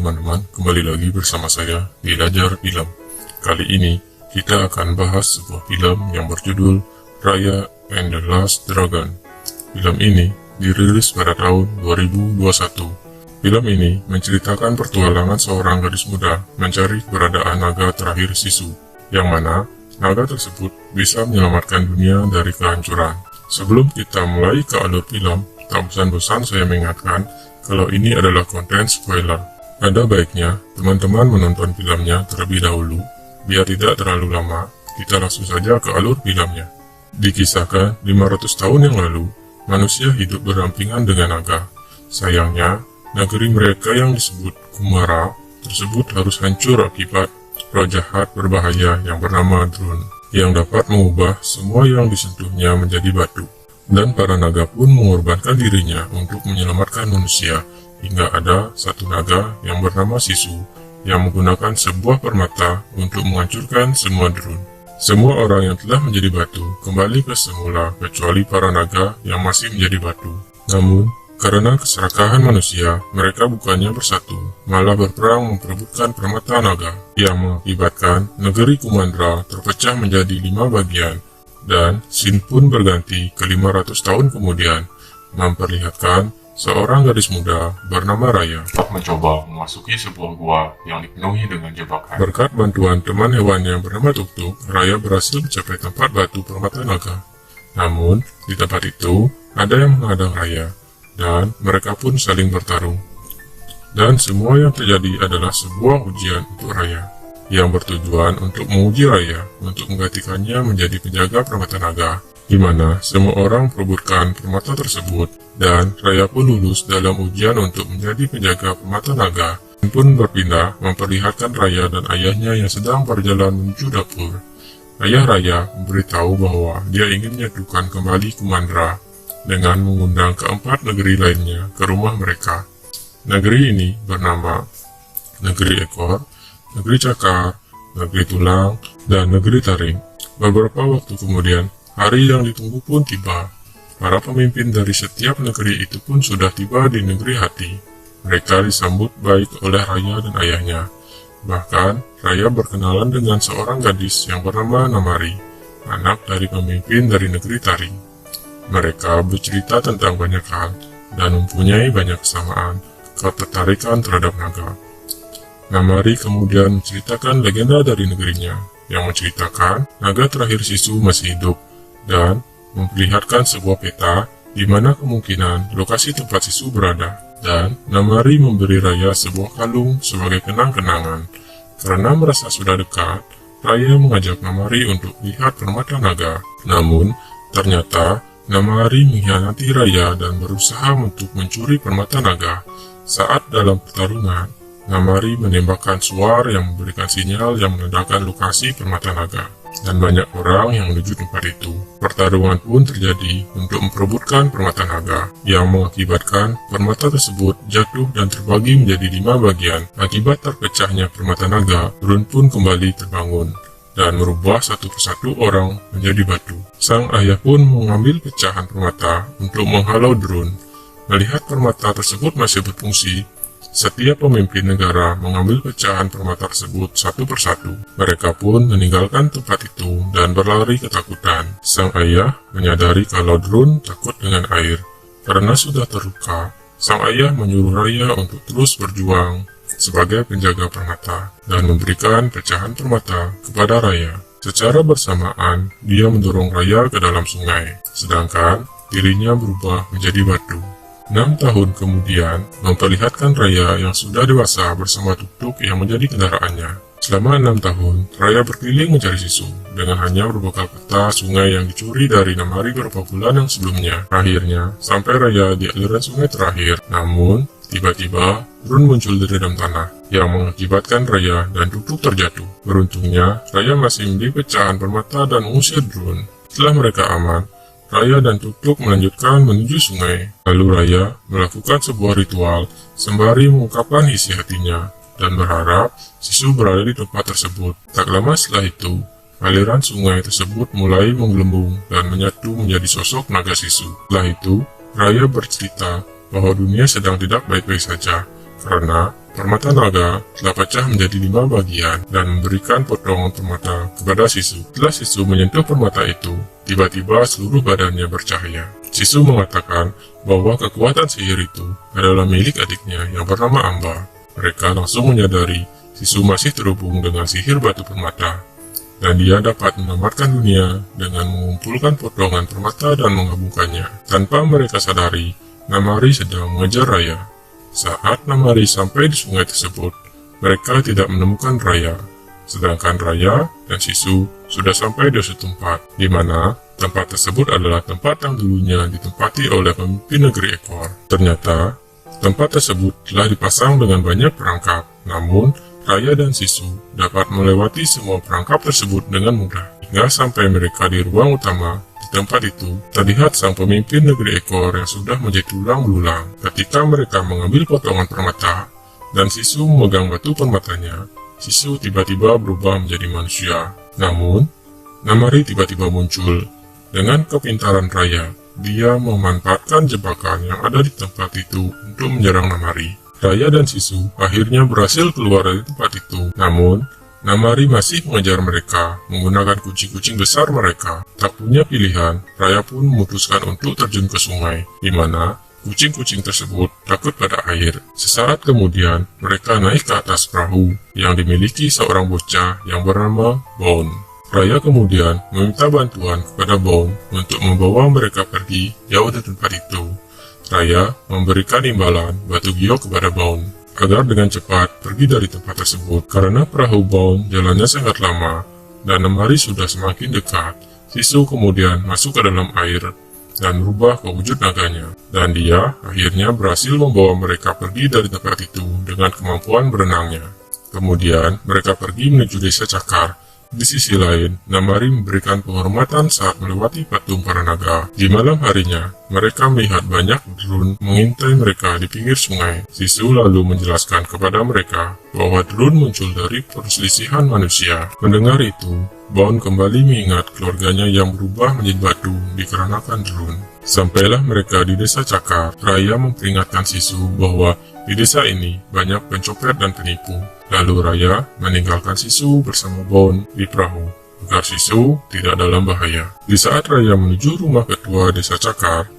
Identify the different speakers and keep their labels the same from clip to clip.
Speaker 1: teman-teman, kembali lagi bersama saya Belajar Film. Kali ini kita akan bahas sebuah film yang berjudul Raya and the Last Dragon. Film ini dirilis pada tahun 2021. Film ini menceritakan pertualangan seorang gadis muda mencari keberadaan naga terakhir Sisu, yang mana naga tersebut bisa menyelamatkan dunia dari kehancuran. Sebelum kita mulai ke alur film, tak bosan-bosan saya mengingatkan kalau ini adalah konten spoiler. Ada baiknya teman-teman menonton filmnya terlebih dahulu, biar tidak terlalu lama. Kita langsung saja ke alur filmnya. Dikisahkan 500 tahun yang lalu, manusia hidup berdampingan dengan naga. Sayangnya, negeri mereka yang disebut Kumara tersebut harus hancur akibat roh jahat berbahaya yang bernama Drun, yang dapat mengubah semua yang disentuhnya menjadi batu. Dan para naga pun mengorbankan dirinya untuk menyelamatkan manusia, hingga ada satu naga yang bernama Sisu yang menggunakan sebuah permata untuk menghancurkan semua Drun. Semua orang yang telah menjadi batu kembali ke semula kecuali para naga yang masih menjadi batu. Namun, karena keserakahan manusia, mereka bukannya bersatu, malah berperang memperebutkan permata naga, yang mengakibatkan negeri Kumandra terpecah menjadi 5 bagian. Dan scene pun berganti ke 500 tahun kemudian, memperlihatkan seorang gadis muda bernama Raya mencoba memasuki sebuah gua yang dipenuhi dengan jebakan. Berkat bantuan teman hewan yang bernama Tuk-Tuk, Raya berhasil mencapai tempat batu permata naga. Namun, di tempat itu, ada yang menghadang Raya, dan mereka pun saling bertarung. Dan semua yang terjadi adalah sebuah ujian untuk Raya, yang bertujuan untuk menguji Raya untuk menggantikannya menjadi penjaga permata naga, di mana semua orang perebutkan permata tersebut, dan Raya pun lulus dalam ujian untuk menjadi penjaga permata naga. Dan pun berpindah memperlihatkan Raya dan ayahnya yang sedang berjalan menuju dapur. Ayah Raya memberitahu bahwa dia ingin menyatukan kembali Kumandra dengan mengundang keempat negeri lainnya ke rumah mereka. Negeri ini bernama Negeri Ekor, Negeri Cakar, Negeri Tulang, dan Negeri Taring. Beberapa waktu kemudian, hari yang ditunggu pun tiba. Para pemimpin dari setiap negeri itu pun sudah tiba di Negeri Hati. Mereka disambut baik oleh Raya dan ayahnya. Bahkan, Raya berkenalan dengan seorang gadis yang bernama Namari, anak dari pemimpin dari Negeri Taring. Mereka bercerita tentang banyak hal, dan mempunyai banyak kesamaan, ketertarikan terhadap naga. Namari kemudian menceritakan legenda dari negerinya, yang menceritakan naga terakhir Sisu masih hidup, dan memperlihatkan sebuah peta di mana kemungkinan lokasi tempat Sisu berada. Dan Namari memberi Raya sebuah kalung sebagai kenang-kenangan. Karena merasa sudah dekat, Raya mengajak Namari untuk lihat permata naga. Namun, ternyata Namari mengkhianati Raya dan berusaha untuk mencuri permata naga. Saat dalam pertarungan, Namari menembakkan suar yang memberikan sinyal yang menandakan lokasi permata naga, dan banyak orang yang menuju tempat itu. Pertarungan pun terjadi untuk memperebutkan permata naga, yang mengakibatkan permata tersebut jatuh dan terbagi menjadi 5 bagian. Akibat terpecahnya permata naga, Drun pun kembali terbangun dan merubah satu persatu orang menjadi batu. Sang ayah pun mengambil pecahan permata untuk menghalau Drun. Melihat permata tersebut masih berfungsi, setiap pemimpin negara mengambil pecahan permata tersebut satu persatu. Mereka pun meninggalkan tempat itu dan berlari ketakutan. Sang ayah menyadari kalau Drun takut dengan air. Karena sudah terluka, sang ayah menyuruh Raya untuk terus berjuang sebagai penjaga permata dan memberikan pecahan permata kepada Raya. Secara bersamaan, dia mendorong Raya ke dalam sungai, sedangkan dirinya berubah menjadi batu. 6 tahun kemudian, memperlihatkan Raya yang sudah dewasa bersama Tuk-Tuk yang menjadi kendaraannya. Selama 6 tahun, Raya berkeliling mencari Sisu, dengan hanya berbekal peta sungai yang dicuri dari Namari beberapa bulan yang sebelumnya. Akhirnya, sampai Raya di aliran sungai terakhir. Namun, tiba-tiba, Drun muncul dari dalam tanah, yang mengakibatkan Raya dan Tuk-Tuk terjatuh. Beruntungnya, Raya masih memiliki pecahan permata dan mengusir Drun. Setelah mereka aman, Raya dan Tuk-Tuk melanjutkan menuju sungai. Lalu Raya melakukan sebuah ritual sembari mengungkapkan isi hatinya dan berharap Sisu berada di tempat tersebut. Tak lama setelah itu, aliran sungai tersebut mulai menggelembung dan menyatu menjadi sosok naga Sisu. Setelah itu, Raya bercerita bahwa dunia sedang tidak baik-baik saja karena permata naga telah pecah menjadi 5 bagian dan memberikan potongan permata kepada Sisu. Setelah Sisu menyentuh permata itu, tiba-tiba seluruh badannya bercahaya. Sisu mengatakan bahwa kekuatan sihir itu adalah milik adiknya yang bernama Amba. Mereka langsung menyadari Sisu masih terhubung dengan sihir batu permata, dan dia dapat menamatkan dunia dengan mengumpulkan potongan permata dan menggabungkannya. Tanpa mereka sadari, Namari sedang mengejar Raya. Saat Namari sampai di sungai tersebut, mereka tidak menemukan Raya, sedangkan Raya dan Sisu sudah sampai di suatu tempat, di mana tempat tersebut adalah tempat yang dulunya ditempati oleh pemimpin negeri ekor. Ternyata, tempat tersebut telah dipasang dengan banyak perangkap, namun Raya dan Sisu dapat melewati semua perangkap tersebut dengan mudah. Hingga sampai mereka di ruang utama. Di tempat itu, terlihat sang pemimpin negeri ekor yang sudah menjadi tulang belulang. Ketika mereka mengambil potongan permata, dan Sisu memegang batu permatanya, Sisu tiba-tiba berubah menjadi manusia. Namun, Namari tiba-tiba muncul. Dengan kepintaran Raya, dia memanfaatkan jebakan yang ada di tempat itu untuk menyerang Namari. Raya dan Sisu akhirnya berhasil keluar dari tempat itu. Namun, Namari masih mengejar mereka menggunakan kucing-kucing besar mereka. Tak punya pilihan, Raya pun memutuskan untuk terjun ke sungai, di mana kucing-kucing tersebut takut pada air. Sesaat kemudian, mereka naik ke atas perahu yang dimiliki seorang bocah yang bernama Bone. Raya kemudian meminta bantuan kepada Bone untuk membawa mereka pergi jauh dari tempat itu. Raya memberikan imbalan batu giok kepada Bone agar dengan cepat pergi dari tempat tersebut. Karena perahu Bone jalannya sangat lama dan Namari sudah semakin dekat, Sisu kemudian masuk ke dalam air dan berubah ke wujud naganya. Dan dia akhirnya berhasil membawa mereka pergi dari tempat itu dengan kemampuan berenangnya. Kemudian mereka pergi menuju desa Cakar. Di sisi lain, Namari memberikan penghormatan saat melewati patung para naga. Di malam harinya, mereka melihat banyak drone mengintai mereka di pinggir sungai. Sisu lalu menjelaskan kepada mereka bahwa drone muncul dari perselisihan manusia. Mendengar itu, Bone kembali mengingat keluarganya yang berubah menjadi batu dikarenakan drone. Sampailah mereka di desa Cakar. Raya memperingatkan Sisu bahwa di desa ini banyak pencopet dan penipu. Lalu Raya meninggalkan Sisu bersama Bone di perahu agar Sisu tidak dalam bahaya. Di saat Raya menuju rumah ketua desa Cakar,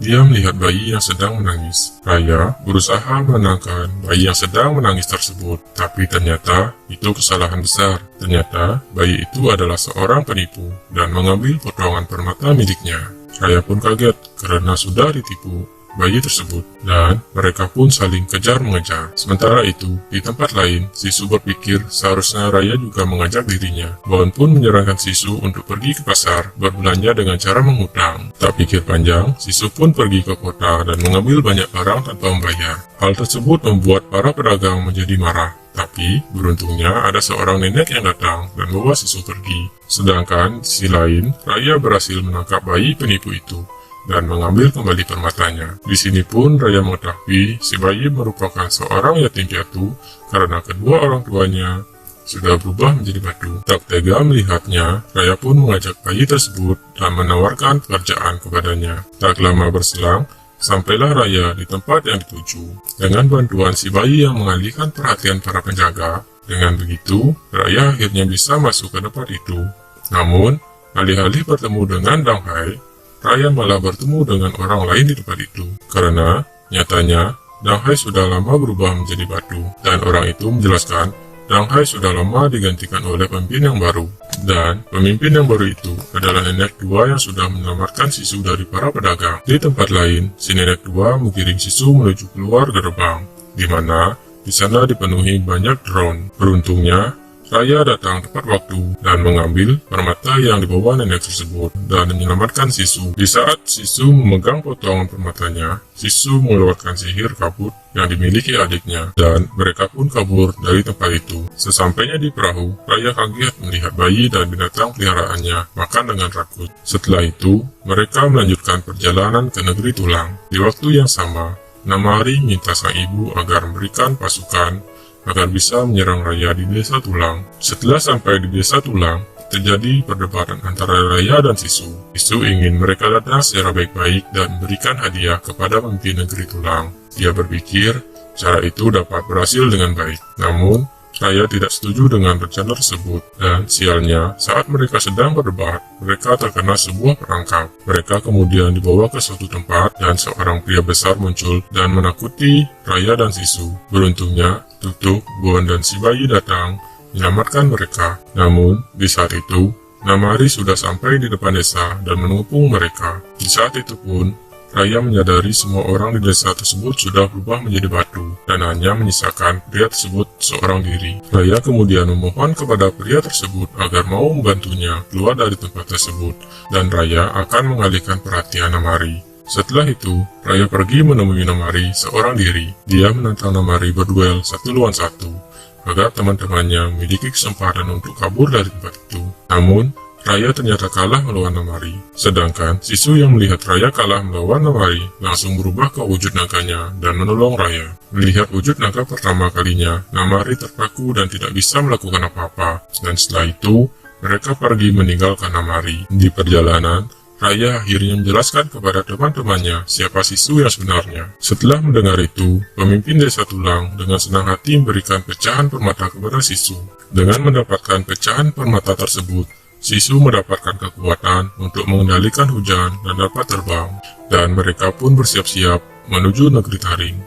Speaker 1: dia melihat bayi yang sedang menangis. Raya berusaha menenangkan bayi yang sedang menangis tersebut, tapi ternyata itu kesalahan besar. Ternyata bayi itu adalah seorang penipu dan mengambil potongan permata miliknya. Raya pun kaget karena sudah ditipu bayi tersebut, dan mereka pun saling kejar-mengejar. Sementara itu, di tempat lain, Sisu berpikir seharusnya Raya juga mengajak dirinya. Bone pun menyarankan Sisu untuk pergi ke pasar, berbelanja dengan cara mengutang. Tak pikir panjang, Sisu pun pergi ke kota dan mengambil banyak barang tanpa membayar. Hal tersebut membuat para pedagang menjadi marah. Tapi, beruntungnya ada seorang nenek yang datang dan membawa Sisu pergi. Sedangkan, di sisi lain, Raya berhasil menangkap bayi penipu itu dan mengambil kembali permatanya. Di sini pun Raya mengetahui si bayi merupakan seorang yatim piatu karena kedua orang tuanya sudah berubah menjadi batu. Tak tega melihatnya, Raya pun mengajak bayi tersebut dan menawarkan pekerjaan kepadanya. Tak lama berselang, sampailah Raya di tempat yang dituju. Dengan bantuan si bayi yang mengalihkan perhatian para penjaga, dengan begitu Raya akhirnya bisa masuk ke tempat itu. Namun, alih-alih bertemu dengan Danghai, Raya malah bertemu dengan orang lain di tempat itu. Karena nyatanya Danghai sudah lama berubah menjadi batu, dan orang itu menjelaskan Danghai sudah lama digantikan oleh pemimpin yang baru. Dan pemimpin yang baru itu adalah nenek tua yang sudah menyelamatkan Sisu dari para pedagang. Di tempat lain, si nenek tua mengiring Sisu menuju keluar gerbang, di mana di sana dipenuhi banyak drone. Beruntungnya, Raya datang tepat waktu dan mengambil permata yang dibawa nenek tersebut dan menyelamatkan Sisu. Di saat Sisu memegang potongan permatanya, Sisu mengeluarkan sihir kabut yang dimiliki adiknya dan mereka pun kabur dari tempat itu. Sesampainya di perahu, Raya kaget melihat bayi dan binatang peliharaannya makan dengan rakut. Setelah itu, mereka melanjutkan perjalanan ke negeri Tulang. Di waktu yang sama, Namari minta sang ibu agar memberikan pasukan agar bisa menyerang Raya di desa Tulang. Setelah sampai di desa Tulang, terjadi perdebatan antara Raya dan Sisu. Sisu ingin mereka datang secara baik-baik dan memberikan hadiah kepada pemimpin negeri Tulang. Dia berpikir Cara itu dapat berhasil dengan baik. Namun, Raya tidak setuju dengan rencana tersebut, dan sialnya saat mereka sedang berdebat, mereka terkena sebuah perangkap. Mereka kemudian dibawa ke suatu tempat, dan seorang pria besar muncul dan menakuti Raya dan Sisu. Beruntungnya, Tutuk, Bon, dan si bayi datang menyelamatkan mereka. Namun, di saat itu, Namari sudah sampai di depan desa dan mengepung mereka. Di saat itu pun, Raya menyadari semua orang di desa tersebut sudah berubah menjadi batu, dan hanya menyisakan pria tersebut seorang diri. Raya kemudian memohon kepada pria tersebut agar mau membantunya keluar dari tempat tersebut, dan Raya akan mengalihkan perhatian Namari. Setelah itu, Raya pergi menemui Namari seorang diri. Dia menantang Namari berduel 1 lawan 1, agar teman-temannya memiliki kesempatan untuk kabur dari tempat itu. Namun, Raya ternyata kalah melawan Namari. Sedangkan Sisu yang melihat Raya kalah melawan Namari langsung berubah ke wujud naganya dan menolong Raya. Melihat wujud naga pertama kalinya, Namari terpaku dan tidak bisa melakukan apa-apa. Dan setelah itu, mereka pergi meninggalkan Namari. Di perjalanan, Raya akhirnya menjelaskan kepada teman-temannya siapa Sisu yang sebenarnya. Setelah mendengar itu, pemimpin desa Tulang dengan senang hati memberikan pecahan permata kepada Sisu. Dengan mendapatkan pecahan permata tersebut, Sisu mendapatkan kekuatan untuk mengendalikan hujan dan dapat terbang, dan mereka pun bersiap-siap menuju negeri Taring,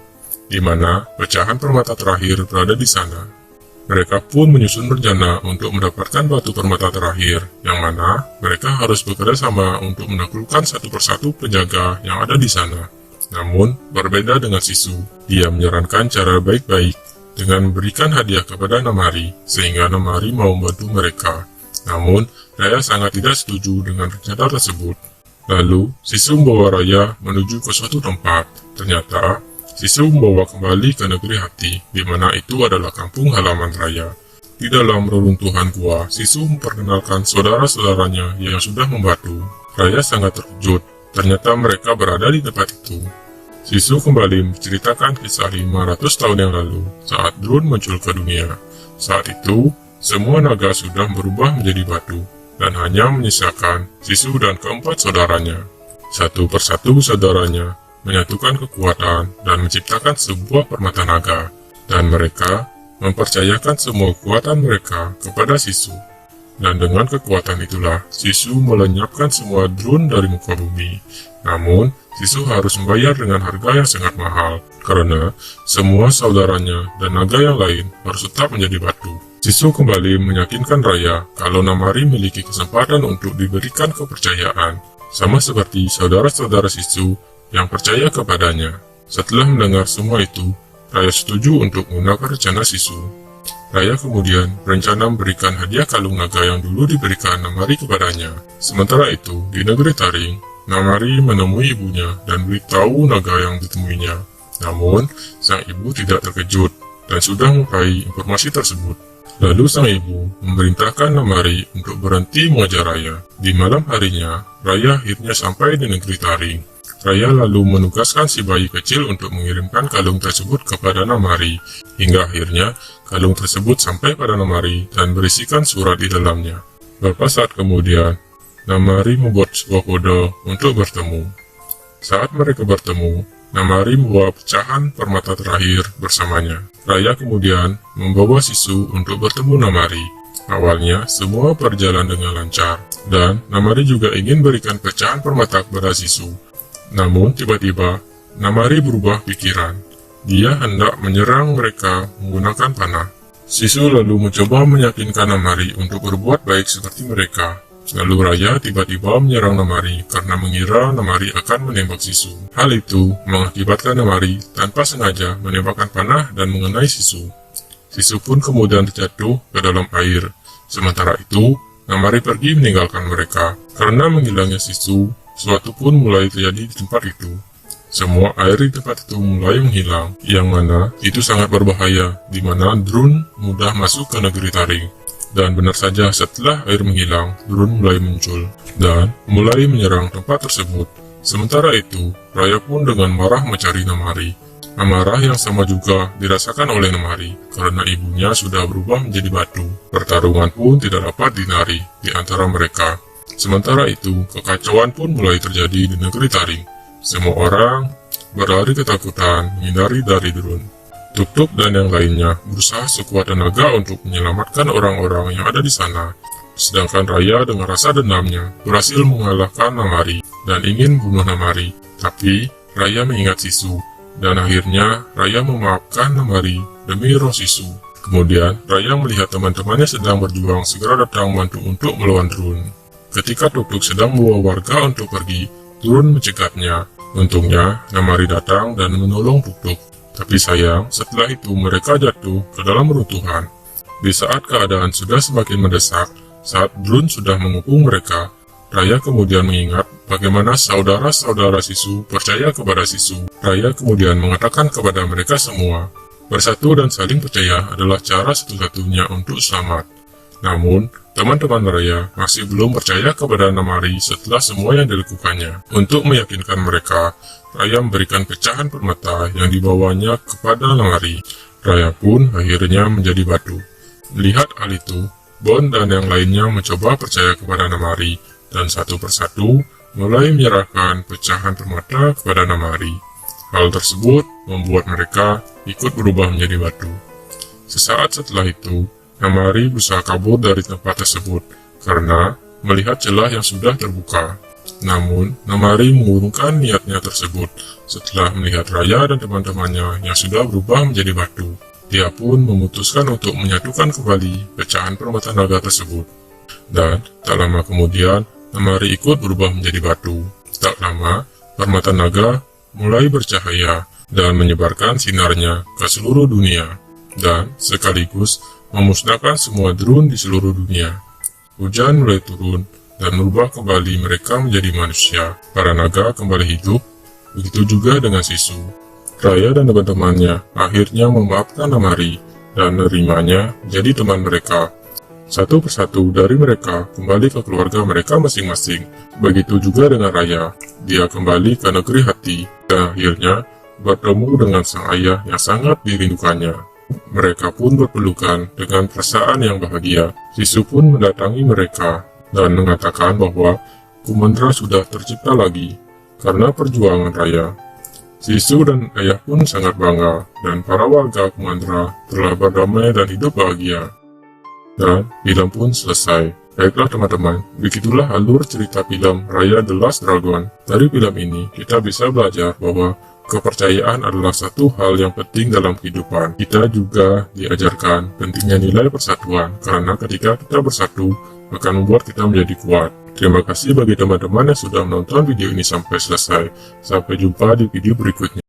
Speaker 1: di mana pecahan permata terakhir berada di sana. Mereka pun menyusun rencana untuk mendapatkan batu permata terakhir, yang mana mereka harus bekerja sama untuk menaklukkan satu persatu penjaga yang ada di sana. Namun, berbeda dengan Sisu, dia menyarankan cara baik-baik dengan memberikan hadiah kepada Namari, sehingga Namari mau membantu mereka. Namun, Raya sangat tidak setuju dengan rencana tersebut. Lalu, Sisu membawa Raya menuju ke suatu tempat. Ternyata, Sisu membawa kembali ke negeri hati, di mana itu adalah kampung halaman Raya. Di dalam reruntuhan gua, Sisu memperkenalkan saudara-saudaranya yang sudah membatu. Raya sangat terkejut, ternyata mereka berada di tempat itu. Sisu kembali menceritakan kisah 500 tahun yang lalu, saat Drun muncul ke dunia. Saat itu, semua naga sudah berubah menjadi batu, dan hanya menyisakan Sisu dan keempat saudaranya. Satu persatu saudaranya menyatukan kekuatan dan menciptakan sebuah permata naga, dan mereka mempercayakan semua kekuatan mereka kepada Sisu. Dan dengan kekuatan itulah, Sisu melenyapkan semua Drun dari muka bumi. Namun, Sisu harus membayar dengan harga yang sangat mahal, karena semua saudaranya dan naga yang lain harus tetap menjadi batu. Sisu kembali meyakinkan Raya kalau Namari memiliki kesempatan untuk diberikan kepercayaan, sama seperti saudara-saudara Sisu yang percaya kepadanya. Setelah mendengar semua itu, Raya setuju untuk menggunakan rencana Sisu. Raya kemudian berencana memberikan hadiah kalung naga yang dulu diberikan Namari kepadanya. Sementara itu, di negeri Taring, Namari menemui ibunya dan beritahu naga yang ditemuinya. Namun, sang ibu tidak terkejut dan sudah mengetahui informasi tersebut. Lalu sang ibu memerintahkan Namari untuk berhenti mengejar Raya. Di malam harinya, Raya akhirnya sampai di negeri Taring. Raya lalu menugaskan si bayi kecil untuk mengirimkan kalung tersebut kepada Namari. Hingga akhirnya, kalung tersebut sampai pada Namari dan berisikan surat di dalamnya. Beberapa saat kemudian, Namari membuat sebuah kode untuk bertemu. Saat mereka bertemu, Namari membawa pecahan permata terakhir bersamanya. Raya kemudian membawa Sisu untuk bertemu Namari. Awalnya, semua berjalan dengan lancar, dan Namari juga ingin berikan pecahan permata kepada Sisu. Namun, tiba-tiba, Namari berubah pikiran. Dia hendak menyerang mereka menggunakan panah. Sisu lalu mencoba meyakinkan Namari untuk berbuat baik seperti mereka. Lalu Raya tiba-tiba menyerang Namari karena mengira Namari akan menembak Sisu. Hal itu mengakibatkan Namari tanpa sengaja menembakkan panah dan mengenai Sisu. Sisu pun kemudian terjatuh ke dalam air. Sementara itu, Namari pergi meninggalkan mereka. Karena menghilangnya Sisu, sesuatu pun mulai terjadi di tempat itu. Semua air di tempat itu mulai menghilang, yang mana itu sangat berbahaya, di mana Drun mudah masuk ke negeri Taring. Dan benar saja, setelah air menghilang, Drun mulai muncul dan mulai menyerang tempat tersebut. Sementara itu, Raya pun dengan marah mencari Namari. Amarah yang sama juga dirasakan oleh Namari karena ibunya sudah berubah menjadi batu. Pertarungan pun tidak dapat dinari di antara mereka. Sementara itu, kekacauan pun mulai terjadi di negeri Taring. Semua orang berlari ketakutan menghindari dari Drun. Tuk-tuk dan yang lainnya berusaha sekuat tenaga untuk menyelamatkan orang-orang yang ada di sana. Sedangkan Raya dengan rasa dendamnya berhasil mengalahkan Namari dan ingin membunuh Namari. Tapi Raya mengingat Sisu, dan akhirnya Raya memaafkan Namari demi roh Sisu. Kemudian Raya melihat teman-temannya sedang berjuang segera datang membantu untuk melawan Drun. Ketika Tuk-tuk sedang membawa warga untuk pergi, Drun mencegatnya. Untungnya Namari datang dan menolong Tuk-tuk. Tapi sayang, setelah itu mereka jatuh ke dalam runtuhan. Di saat keadaan sudah semakin mendesak, saat Drun sudah mengepung mereka, Raya kemudian mengingat bagaimana saudara-saudara Sisu percaya kepada Sisu. Raya kemudian mengatakan kepada mereka semua, bersatu dan saling percaya adalah cara satu-satunya untuk selamat. Namun, teman-teman Raya masih belum percaya kepada Namari setelah semua yang dilakukannya. Untuk meyakinkan mereka, Raya memberikan pecahan permata yang dibawanya kepada Namari. Raya pun akhirnya menjadi batu. Melihat hal itu, Bon dan yang lainnya mencoba percaya kepada Namari, dan satu persatu mulai menyerahkan pecahan permata kepada Namari. Hal tersebut membuat mereka ikut berubah menjadi batu. Sesaat setelah itu, Namari berusaha kabur dari tempat tersebut karena melihat celah yang sudah terbuka. Namun, Namari mengurungkan niatnya tersebut setelah melihat Raya dan teman-temannya yang sudah berubah menjadi batu. Dia pun memutuskan untuk menyatukan kembali pecahan permata naga tersebut. Dan tak lama kemudian, Namari ikut berubah menjadi batu. Tak lama, permata naga mulai bercahaya dan menyebarkan sinarnya ke seluruh dunia, dan sekaligus memusnahkan semua Drun di seluruh dunia. Hujan mulai turun dan merubah kembali mereka menjadi manusia. Para naga kembali hidup, begitu juga dengan Sisu. Raya dan teman-temannya akhirnya memaafkan Namari dan menerimanya menjadi teman mereka. Satu persatu dari mereka kembali ke keluarga mereka masing-masing. Begitu juga dengan Raya. Dia kembali ke negeri hati dan akhirnya bertemu dengan sang ayah yang sangat dirindukannya. Mereka pun berpelukan dengan perasaan yang bahagia. Sisu pun mendatangi mereka dan mengatakan bahwa Kumandra sudah tercipta lagi karena perjuangan Raya. Sisu dan ayah pun sangat bangga, dan para warga Kumandra telah berdamai dan hidup bahagia. Dan film pun selesai. Baiklah teman-teman, begitulah alur cerita film Raya The Last Dragon. Dari film ini, kita bisa belajar bahwa kepercayaan adalah satu hal yang penting dalam kehidupan. Kita juga diajarkan pentingnya nilai persatuan, karena ketika kita bersatu, akan membuat kita menjadi kuat. Terima kasih bagi teman-teman yang sudah menonton video ini sampai selesai. Sampai jumpa di video berikutnya.